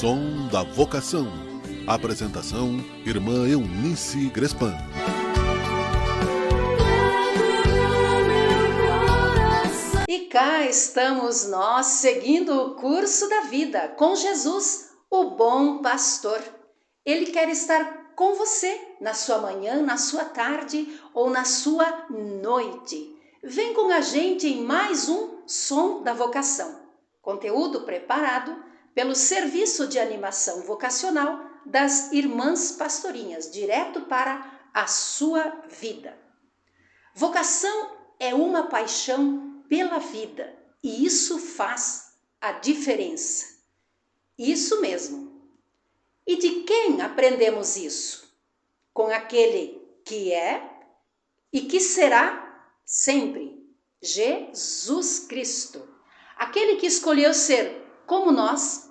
Som da Vocação. Apresentação: Irmã Eunice Grespan. E cá estamos nós, seguindo o curso da vida, com Jesus, o bom pastor. Ele quer estar com você na sua manhã, na sua tarde ou na sua noite. Vem com a gente em mais um Som da Vocação. Conteúdo preparado pelo Serviço de Animação Vocacional das Irmãs Pastorinhas, direto para a sua vida. Vocação é uma paixão pela vida e isso faz a diferença. Isso mesmo. E de quem aprendemos isso? Com aquele que é e que será sempre, Jesus Cristo. Aquele que escolheu ser como nós,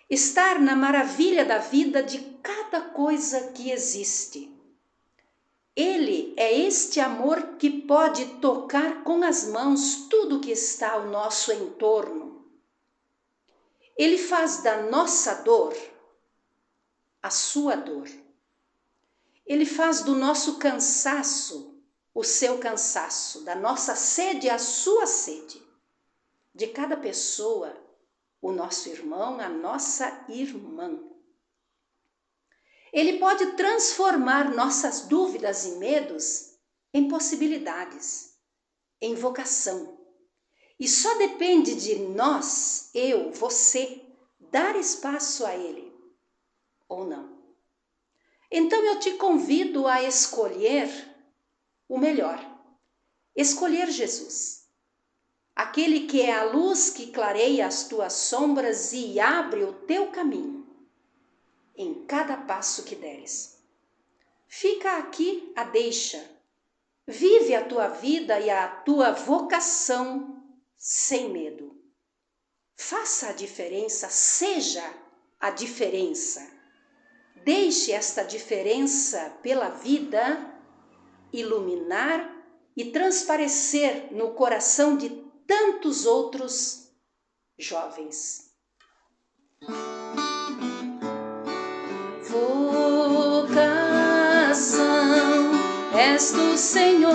estar na maravilha da vida de cada coisa que existe. Ele é este amor que pode tocar com as mãos tudo que está ao nosso entorno. Ele faz da nossa dor a sua dor. Ele faz do nosso cansaço o seu cansaço, da nossa sede a sua sede. De cada pessoa, o nosso irmão, a nossa irmã. Ele pode transformar nossas dúvidas e medos em possibilidades, em vocação. E só depende de nós, eu, você, dar espaço a Ele, ou não. Então eu te convido a escolher o melhor. Escolher Jesus. Aquele que é a luz que clareia as tuas sombras e abre o teu caminho em cada passo que deres. Fica aqui a deixa. Vive a tua vida e a tua vocação sem medo. Faça a diferença, seja a diferença. Deixe esta diferença pela vida iluminar e transparecer no coração de tantos outros jovens. Vocação, és tu, Senhor,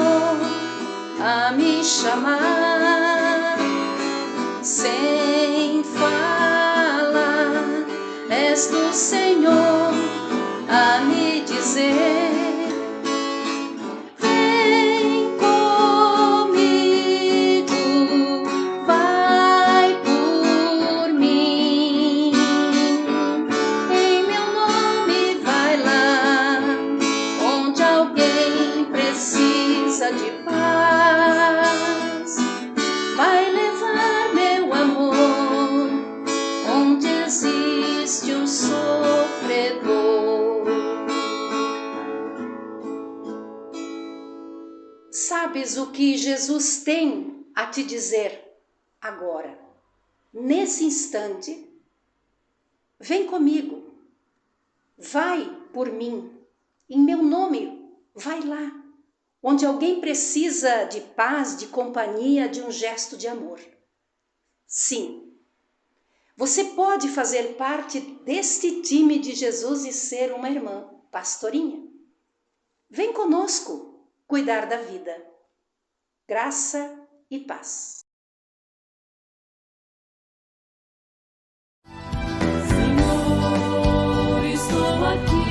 a me chamar. Sem falar, és tu, Senhor, a me dizer. De paz, vai levar meu amor onde existe um sofredor. Sabes o que Jesus tem a te dizer agora, nesse instante? Vem comigo, vai por mim, em meu nome, vai lá. Onde alguém precisa de paz, de companhia, de um gesto de amor. Sim, você pode fazer parte deste time de Jesus e ser uma irmã pastorinha. Vem conosco cuidar da vida. Graça e paz. Senhor, estou aqui.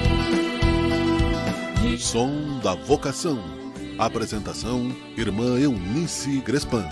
Som da Vocação. Apresentação: Irmã Eunice Grespan.